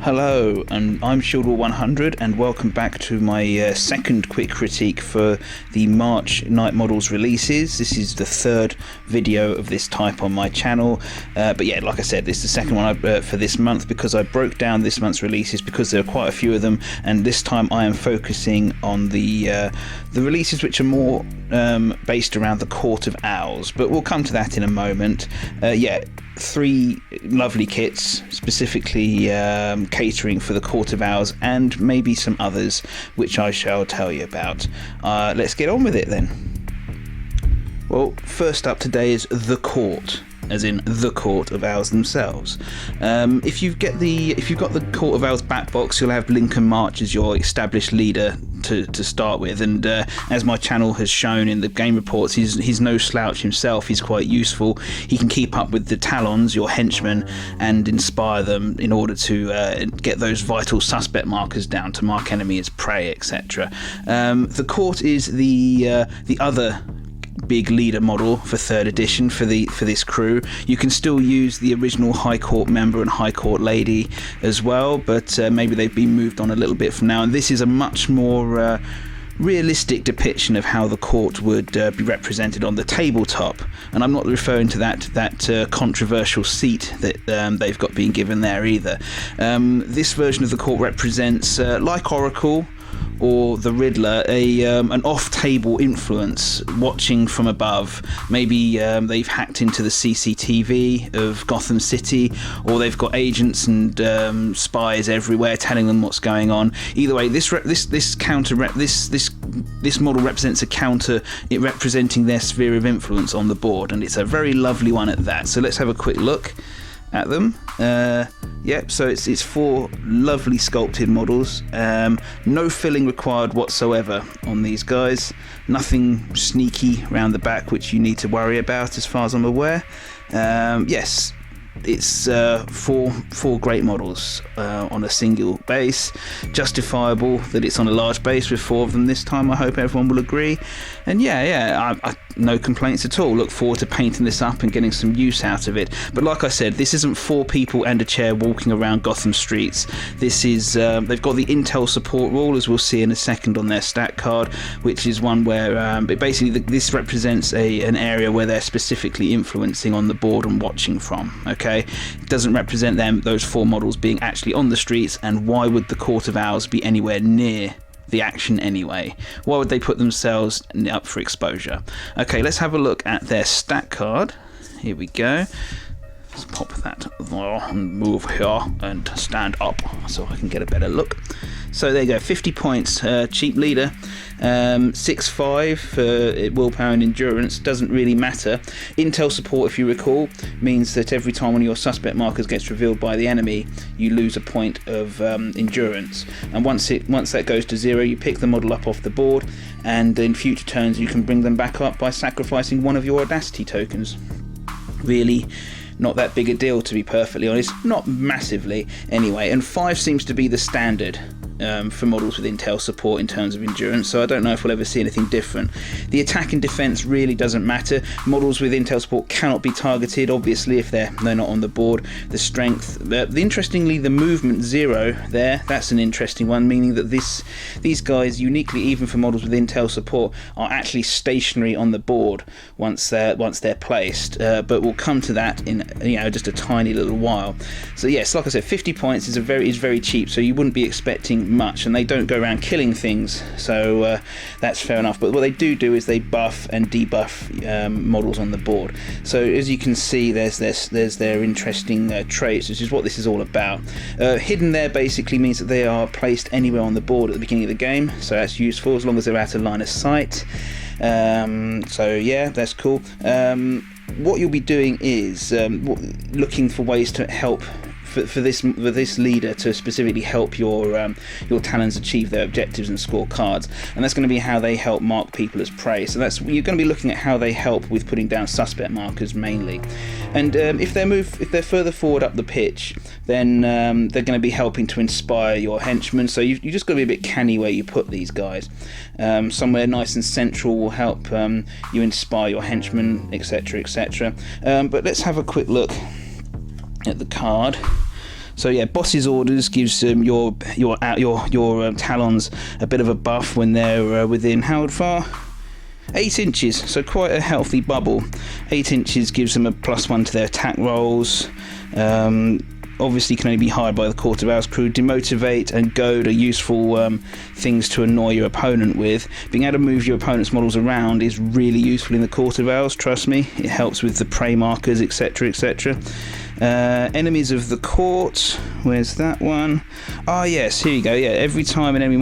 Hello, and I'm Shieldwall100, and welcome back to my second quick critique for the March Night Models releases. This is the third video of this type on my channel, but yeah, like I said, this is the second one for this month because I broke down this month's releases because there are quite a few of them, and this time I am focusing on the releases which are more based around the Court of Owls, but we'll come to that in a moment. Yeah, 3 lovely kits specifically catering for the Court of Owls, and maybe some others which I shall tell you about. Let's get on with it then. Well, first up today is the Court, as in the Court of Owls themselves. If you've got the Court of Owls back box, you'll have Lincoln March as your established leader to start with, and as my channel has shown in the game reports, he's no slouch himself. He's quite useful. He can keep up with the Talons, your henchmen, and inspire them in order to get those vital suspect markers down to mark enemy as prey, etc. The Court is the other big leader model for 3rd edition for this crew. You can still use the original High Court member and High Court lady as well, but maybe they've been moved on a little bit from now, and this is a much more realistic depiction of how the court would be represented on the tabletop. And I'm not referring to that controversial seat that they've got being given there either. This version of the court represents, like Oracle or the Riddler, an off-table influence watching from above. Maybe they've hacked into the CCTV of Gotham City, or they've got agents and spies everywhere telling them what's going on. Either way, this model represents a counter, it representing their sphere of influence on the board, and it's a very lovely one at that. So let's have a quick look at them. Yep, so it's 4 lovely sculpted models. No filling required whatsoever on these guys. Nothing sneaky around the back which you need to worry about as far as I'm aware. Yes, it's 4 great models on a single base. Justifiable that it's on a large base with 4 of them this time. I hope everyone will agree. And yeah, I no complaints at all. Look forward to painting this up and getting some use out of it. But like I said, this isn't 4 people and a chair walking around Gotham streets. This is they've got the Intel support rule, as we'll see in a second on their stat card, which is one where basically this represents an area where they're specifically influencing on the board and watching from. Okay, it doesn't represent those 4 models being actually on the streets, and why would the Court of Owls be anywhere near the action anyway? Why would they put themselves up for exposure? Okay, let's have a look at their stat card. Here we go. Let's pop that there and move here and stand up so I can get a better look. So there you go, 50 points, cheap leader, 6'5" for willpower and endurance, doesn't really matter. Intel support, if you recall, means that every time one of your suspect markers gets revealed by the enemy, you lose a point of endurance. And once that goes to 0, you pick the model up off the board, and in future turns you can bring them back up by sacrificing one of your Audacity tokens. Really not that big a deal, to be perfectly honest, not massively anyway, and 5 seems to be the standard for models with Intel support in terms of endurance, so I don't know if we'll ever see anything different. The attack and defense really doesn't matter. Models with Intel support cannot be targeted, obviously, if they're not on the board. The strength, interestingly, the movement 0 there, that's an interesting one, meaning that these guys, uniquely even for models with Intel support, are actually stationary on the board once they're placed, but we'll come to that in just a tiny little while. So yes, like I said, 50 points is very cheap, so you wouldn't be expecting much, and they don't go around killing things, so that's fair enough. But what they do is they buff and debuff models on the board. So as you can see, there's their interesting traits, which is what this is all about. Hidden there basically means that they are placed anywhere on the board at the beginning of the game, so that's useful as long as they're out of line of sight. So yeah, that's cool. What you'll be doing is looking for ways to help for this leader to specifically help your Talons achieve their objectives and score cards, and that's going to be how they help mark people as prey. So you're going to be looking at how they help with putting down suspect markers mainly. And if they're further forward up the pitch, then they're going to be helping to inspire your henchmen. So you just got to be a bit canny where you put these guys. Somewhere nice and central will help you inspire your henchmen, etc., etc. But let's have a quick look at the card. So yeah, Boss's Orders gives your Talons a bit of a buff when they're within how far? 8 inches, so quite a healthy bubble. 8 inches gives them a +1 to their attack rolls. Obviously can only be hired by the Court of Owls crew. Demotivate and Goad are useful things to annoy your opponent with. Being able to move your opponent's models around is really useful in the Court of Owls, trust me. It helps with the prey markers, etc, etc. Enemies of the court, where's that one? Ah yes, here you go. Yeah, every time an enemy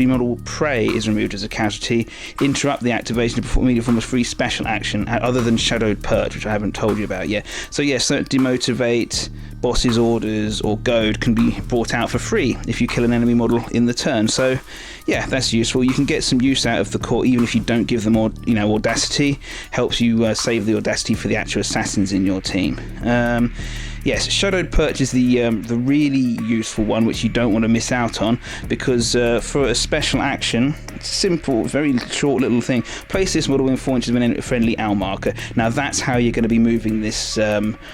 model prey is removed as a casualty, interrupt the activation to perform immediate form of free special action other than Shadowed Perch, which I haven't told you about yet. So yes, so Demotivate, Boss's Orders or Goad can be brought out for free if you kill an enemy model in the turn. So yeah, that's useful. You can get some use out of the court even if you don't give them audacity. Helps you save the audacity for the actual assassins in your team. Yes, Shadowed Perch is the really useful one, which you don't want to miss out on, because for a special action, it's a simple, very short little thing. Place this model within 4 inches of a friendly owl marker. Now that's how you're going to be moving this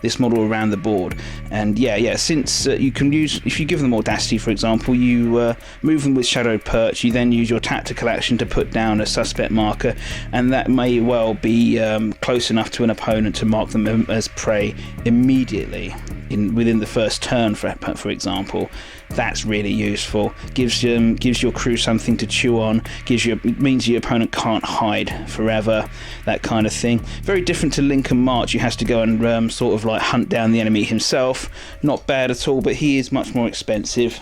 this model around the board. And yeah, since you can use, if you give them audacity, for example, you move them with Shadowed Perch. You then use your tactical action to put down a suspect marker, and that may well be close enough to an opponent to mark them as prey immediately. Within the first turn, for example. That's really useful. Gives your crew something to chew on. Means your opponent can't hide forever. That kind of thing. Very different to Lincoln March. You has to go and sort of like hunt down the enemy himself. Not bad at all, but he is much more expensive.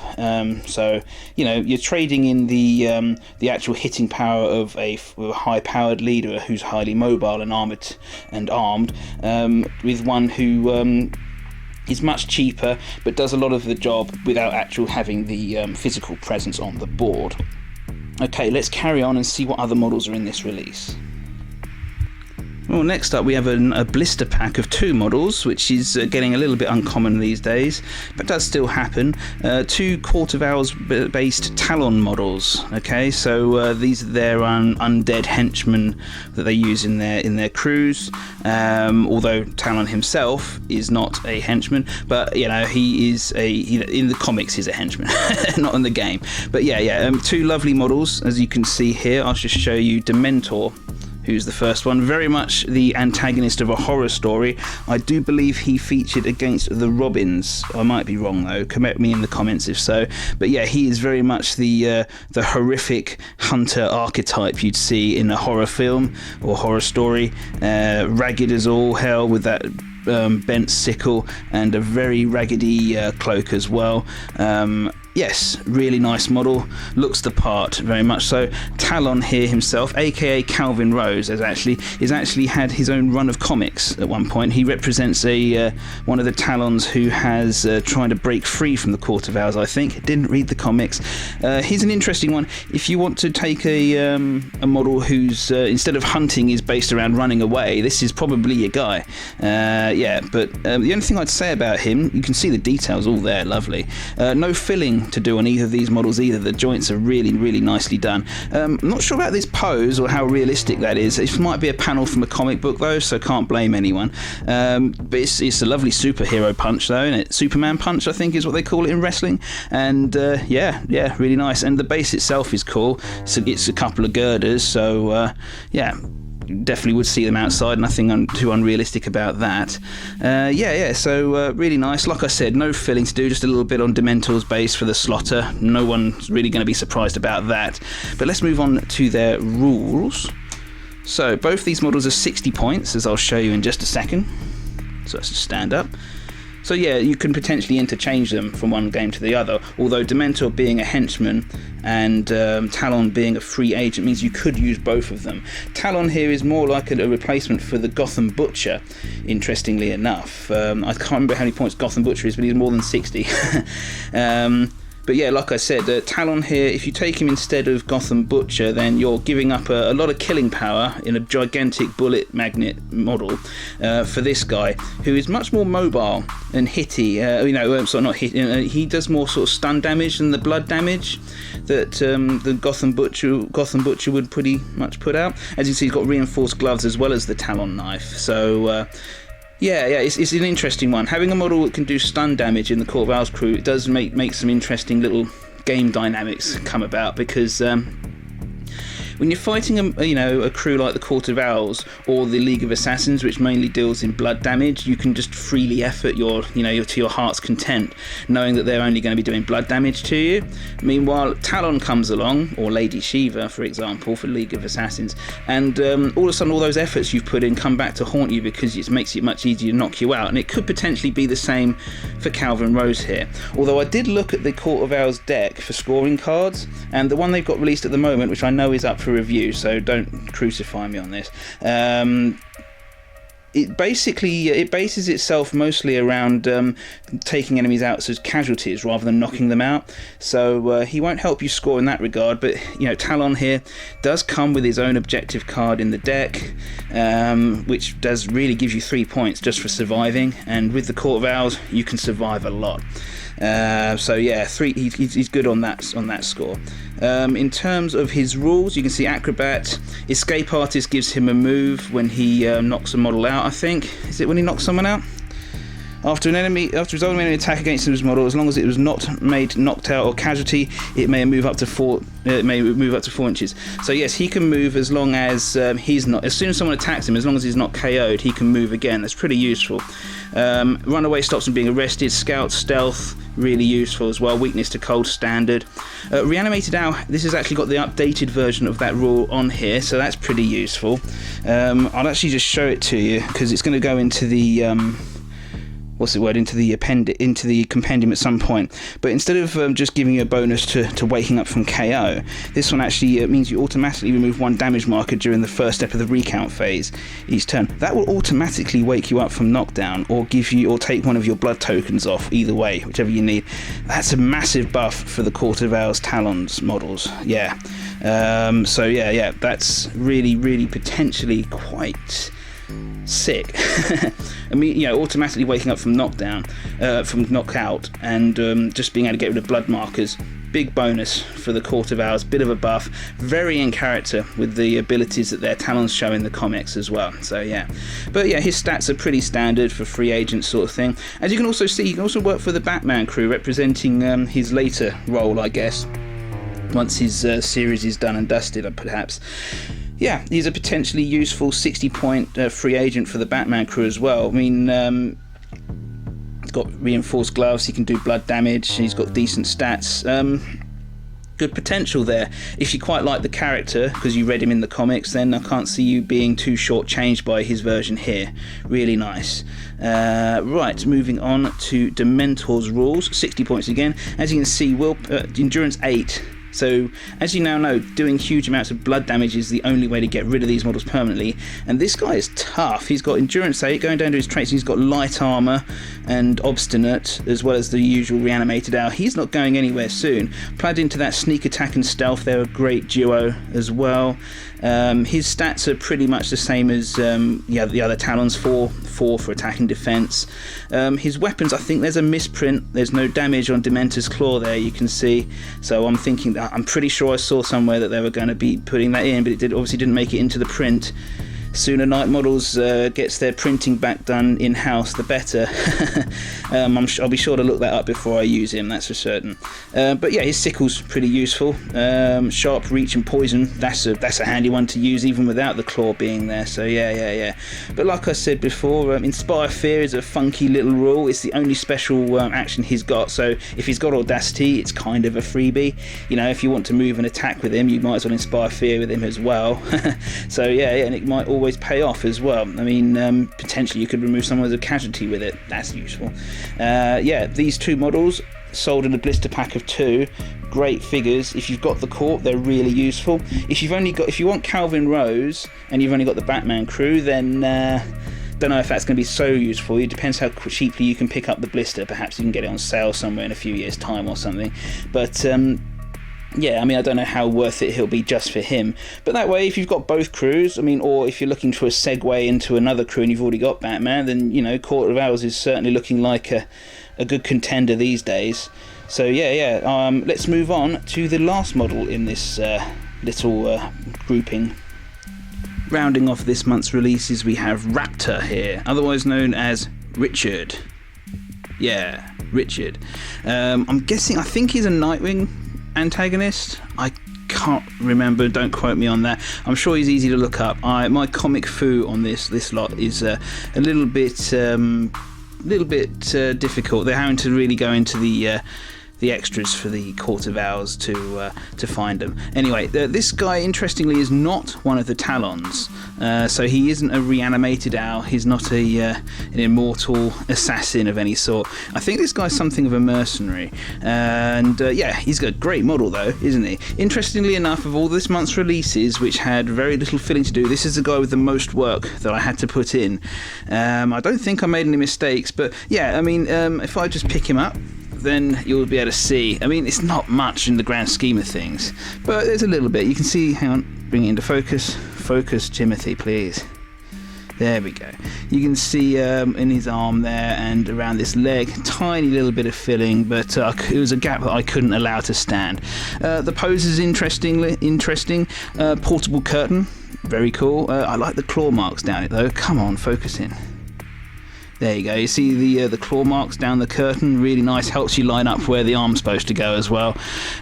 So you're trading in the actual hitting power of a high-powered leader who's highly mobile and armed, with one who is much cheaper but does a lot of the job without actually having the physical presence on the board. Okay, let's carry on and see what other models are in this release. Well, next up we have a blister pack of 2 models, which is getting a little bit uncommon these days, but does still happen. 2 Court of Owls based Talon models. Okay, so these are their undead henchmen that they use in their crews. Although Talon himself is not a henchman, but he is in the comics he's a henchman, not in the game. But yeah, 2 lovely models, as you can see here. I'll just show you Dementor, who's the first one, very much the antagonist of a horror story. I do believe he featured against the Robins. I might be wrong though, correct me in the comments if so. But yeah, he is very much the horrific hunter archetype you'd see in a horror film or horror story. Ragged as all hell with that bent sickle and a very raggedy cloak as well. Yes, really nice model, looks the part very much so. Talon here himself, aka Calvin Rose, has actually had his own run of comics at one point. He represents one of the Talons who has tried to break free from the Court of Owls, I think. Didn't read the comics. He's an interesting one if you want to take a model whose instead of hunting is based around running away. This is probably your guy. But the only thing I'd say about him, you can see the details all there, lovely. No filling to do on either of these models either. The joints are really, really nicely done. I'm not sure about this pose or how realistic that is. It might be a panel from a comic book though, so can't blame anyone. But it's a lovely superhero punch though, isn't it? Superman punch, I think is what they call it in wrestling. And yeah, really nice. And the base itself is cool. So it's a couple of girders, so yeah. Definitely would see them outside, nothing too unrealistic about that. So really nice. Like I said, no filling to do, just a little bit on Dementor's base for the slaughter. No one's really going to be surprised about that. But let's move on to their rules. So both these models are 60 points, as I'll show you in just a second. So let's just stand up. So yeah, you can potentially interchange them from one game to the other, although Dementor being a henchman and Talon being a free agent means you could use both of them. Talon here is more like a replacement for the Gotham Butcher, interestingly enough. I can't remember how many points Gotham Butcher is, but he's more than 60. But yeah, like I said, Talon here, if you take him instead of Gotham Butcher, then you're giving up a lot of killing power in a gigantic bullet magnet model for this guy, who is much more mobile and hitty. Not hit. He does more sort of stun damage than the blood damage that the Gotham Butcher would pretty much put out. As you can see, he's got reinforced gloves as well as the Talon knife. So Yeah, it's an interesting one. Having a model that can do stun damage in the Court of Owls crew, it does make some interesting little game dynamics come about, because when you're fighting a crew like the Court of Owls or the League of Assassins, which mainly deals in blood damage, you can just freely effort to your heart's content, knowing that they're only going to be doing blood damage to you. Meanwhile, Talon comes along, or Lady Shiva, for example, for League of Assassins, and all of a sudden all those efforts you've put in come back to haunt you, because it makes it much easier to knock you out. And it could potentially be the same for Calvin Rose here. Although I did look at the Court of Owls deck for scoring cards, and the one they've got released at the moment, which I know is up for review, so don't crucify me on this. It bases itself mostly around taking enemies out as casualties rather than knocking them out. So he won't help you score in that regard. But Talon here does come with his own objective card in the deck, which does really give you 3 points just for surviving. And with the Court of Owls, you can survive a lot. So yeah, he's good on that score. In terms of his rules, you can see Acrobat. Escape Artist gives him a move when he knocks a model out, I think. Is it when he knocks someone out? After resolving an enemy attack against his model, as long as it was not made knocked out or casualty, it may move up to 4 inches. So yes, he can move as long as he's not. As soon as someone attacks him, as long as he's not KO'd, he can move again. That's pretty useful. Runaway stops him being arrested. Scout, stealth, really useful as well. Weakness to cold, standard. Reanimated Owl, this has actually got the updated version of that rule on here, so that's pretty useful. I'll actually just show it to you, because it's going to go into the into the compendium at some point. But instead of just giving you a bonus to waking up from KO, this one actually means you automatically remove 1 damage marker during the first step of the recount phase each turn. That will automatically wake you up from knockdown, or take one of your blood tokens off, either way, whichever you need. That's a massive buff for the Court of Owls Talons models. Yeah. So yeah, that's really potentially quite sick. I mean, automatically waking up from knockdown, from knockout, and just being able to get rid of blood markers. Big bonus for the Court of Owls. Bit of a buff. Very in character with the abilities that their Talons show in the comics as well. So yeah. But yeah, his stats are pretty standard for free agent sort of thing. As you can also see, he can also work for the Batman crew, representing his later role, I guess, once his series is done and dusted, perhaps. Yeah, he's a potentially useful 60-point free agent for the Batman crew as well. I mean, he's got reinforced gloves, he can do blood damage, he's got decent stats. Good potential there. If you quite like the character, because you read him in the comics, then I can't see you being too shortchanged by his version here. Really nice. Right, moving on to Dementor's rules. 60 points again. As you can see, Endurance 8. So, as you now know, doing huge amounts of blood damage is the only way to get rid of these models permanently. And this guy is tough. He's got Endurance 8, going down to his traits, he's got Light Armour and Obstinate, as well as the usual Reanimated Owl. He's not going anywhere soon. Plugged into that Sneak Attack and Stealth, they're a great duo as well. His stats are pretty much the same as the other Talons, 4 for attack and defense. His weapons, I think there's a misprint. There's no damage on Dementor's Claw there, you can see. So I'm pretty sure I saw somewhere that they were going to be putting that in, but it obviously didn't make it into the print. Sooner Night Models gets their printing back done in-house, the better. I'll be sure to look that up before I use him, that's for certain. But yeah, his sickle's pretty useful. Sharp, reach and poison, that's a handy one to use even without the claw being there, so yeah. But like I said before, Inspire Fear is a funky little rule. It's the only special action he's got, so if he's got Audacity, it's kind of a freebie. If you want to move and attack with him, you might as well Inspire Fear with him as well. So yeah, and it might always pay off as well. I mean, potentially you could remove someone as a casualty with it. That's useful. Yeah, these two models sold in a blister pack of 2. Great figures. If you've got the Court, they're really useful. If you want Calvin Rose and you've only got the Batman crew, then don't know if that's going to be so useful. It depends how cheaply you can pick up the blister. Perhaps you can get it on sale somewhere in a few years' time or something. But yeah, I mean, I don't know how worth it he'll be just for him. But that way, if you've got both crews, I mean, or if you're looking for a segue into another crew and you've already got Batman, then, Court of Owls is certainly looking like a good contender these days. So, yeah. Let's move on to the last model in this little grouping. Rounding off this month's releases, we have Raptor here, otherwise known as Richard. Yeah, Richard. I'm guessing, I think he's a Nightwing antagonist. I can't remember, don't quote me on that. I'm sure he's easy to look up. My comic foo on this lot is a little bit difficult. They're having to really go into the extras for the Court of Owls to find them. Anyway, this guy, interestingly, is not one of the Talons. So he isn't a reanimated owl. He's not an immortal assassin of any sort. I think this guy's something of a mercenary. And yeah, he's a great model though, isn't he? Interestingly enough, of all this month's releases, which had very little filling to do, this is the guy with the most work that I had to put in. I don't think I made any mistakes, but yeah, I mean, if I just pick him up, then you'll be able to see. I mean, it's not much in the grand scheme of things, but there's a little bit. You can see, hang on, bring it into focus. Focus, Timothy, please. There we go. You can see in his arm there and around this leg, tiny little bit of filling, but it was a gap that I couldn't allow to stand. The pose is interesting. Portable curtain, very cool. I like the claw marks down it though. Come on, focus in. There you go. You see the claw marks down the curtain. Really nice. Helps you line up where the arm's supposed to go as well.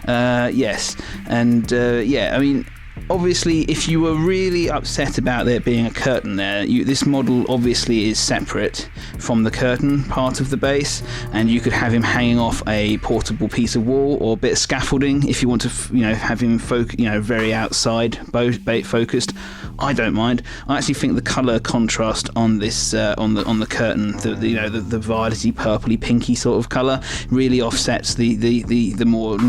Yes. And yeah, I mean, obviously, if you were really upset about there being a curtain there, this model obviously is separate from the curtain part of the base, and you could have him hanging off a portable piece of wall or a bit of scaffolding if you want to, have him very outside, bait focused. I don't mind. I actually think the colour contrast on this on the curtain, the violety, purpley, pinky sort of colour, really offsets the more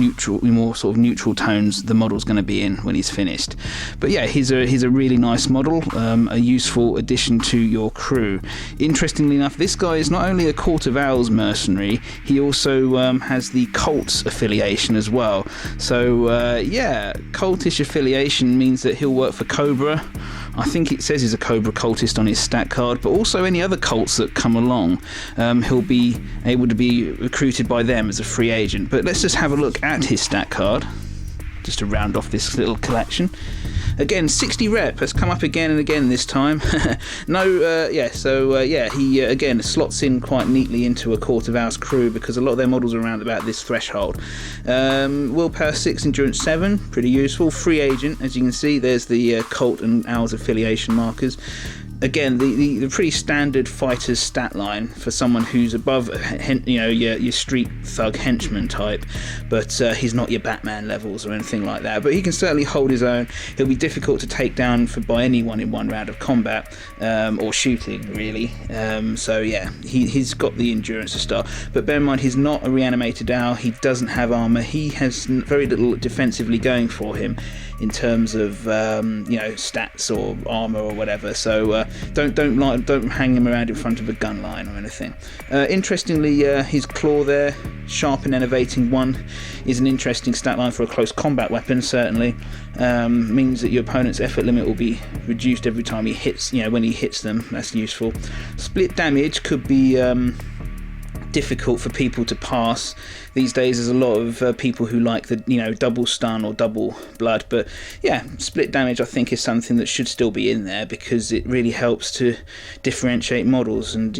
sort of neutral tones the model's going to be in when he's finished. But yeah, he's a really nice model, a useful addition to your crew. Interestingly enough, this guy is not only a Court of Owls mercenary, he also has the Cults affiliation as well. So yeah, cultish affiliation means that he'll work for Cobra. I think it says he's a Cobra cultist on his stat card, but also any other cults that come along, he'll be able to be recruited by them as a free agent. But let's just have a look at his stat card, just to round off this little collection. Again, 60 rep has come up again and again this time. He again slots in quite neatly into a Court of Owls crew because a lot of their models are around about this threshold. Willpower 6, Endurance 7, pretty useful. Free agent, as you can see, there's the Cult and Owls affiliation markers. Again, the pretty standard fighter's stat line for someone who's above, your street thug henchman type, but he's not your Batman levels or anything like that. But he can certainly hold his own. He'll be difficult to take down by anyone in one round of combat or shooting, really. So yeah, he's got the endurance to start. But bear in mind, he's not a reanimated owl. He doesn't have armor. He has very little defensively going for him in terms of stats or armor or whatever. So don't hang him around in front of a gun line or anything. Interestingly, his claw there, sharp and enervating 1, is an interesting stat line for a close combat weapon. Certainly means that your opponent's effort limit will be reduced every time he hits. When he hits them, that's useful. Split damage could be difficult for people to pass these days. There's a lot of people who like the double stun or double blood, but yeah, split damage I think is something that should still be in there because it really helps to differentiate models. And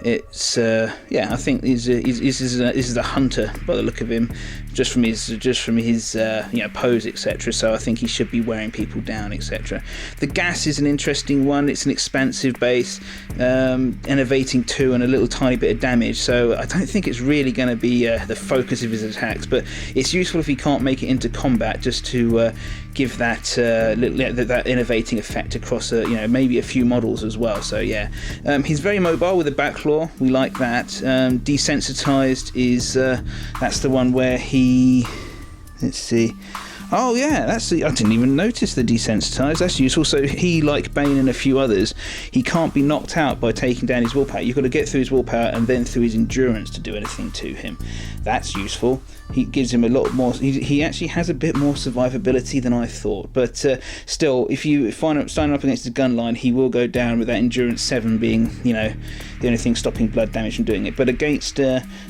it's I think this is a hunter by the look of him, just from his pose, etc. So I think he should be wearing people down, etc. The gas is an interesting one. It's an expansive base, enervating 2 and a little tiny bit of damage, so I don't think it's really going to be the focus of his attacks, but it's useful if he can't make it into combat, just to give that that innovating effect across maybe a few models as well. So yeah, he's very mobile with a back claw. We like that. Desensitized is that's the one where he, let's see. Oh yeah, I didn't even notice the desensitized. That's useful. So he, like Bane and a few others, he can't be knocked out by taking down his willpower. You've got to get through his willpower and then through his endurance to do anything to him. That's useful. He gives him a lot more. He actually has a bit more survivability than I thought. But still, if you stand up against the gun line, he will go down with that endurance 7 being, the only thing stopping blood damage from doing it. But against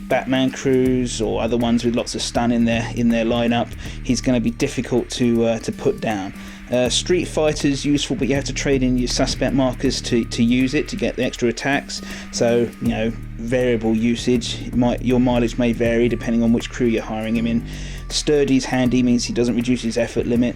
Batman crews or other ones with lots of stun in their lineup, he's going to be difficult to put down. Street Fighter's useful, but you have to trade in your suspect markers to use it to get the extra attacks. So, you know, variable usage. Your mileage may vary depending on which crew you're hiring him in. Sturdy's handy, means he doesn't reduce his effort limit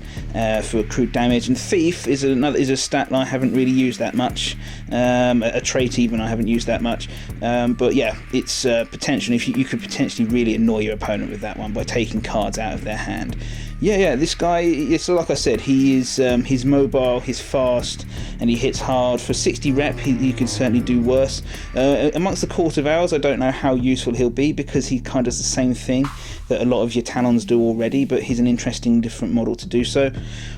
for crew damage. And Thief is a stat line I haven't really used that much. A trait even I haven't used that much. But yeah, it's potential. If you could potentially really annoy your opponent with that one by taking cards out of their hand. Yeah, this guy, it's like I said, he is he's mobile, he's fast, and he hits hard. For 60 rep, he could certainly do worse. Amongst the Court of Owls, I don't know how useful he'll be, because he kind of does the same thing that a lot of your Talons do already, but he's an interesting different model to do so.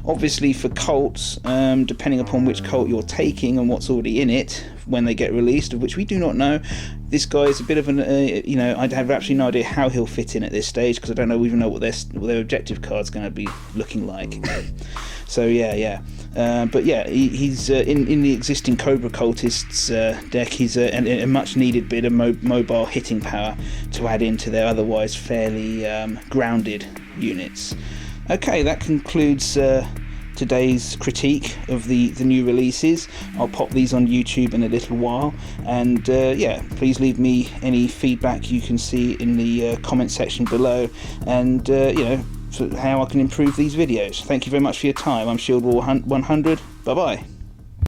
Obviously for cults, depending upon which cult you're taking and what's already in it when they get released, of which we do not know, this guy is a bit of an, you know, I have absolutely no idea how he'll fit in at this stage, because I don't even know what their objective card's going to be looking like. So yeah. But yeah, he's in the existing Cobra Cultists deck. He's a much needed bit of mobile hitting power to add into their otherwise fairly grounded units. Okay, that concludes today's critique of the new releases. I'll pop these on YouTube in a little while, and yeah, please leave me any feedback you can see in the comment section below, and you know, how I can improve these videos. Thank you very much for your time. I'm Shield War 100. Bye bye.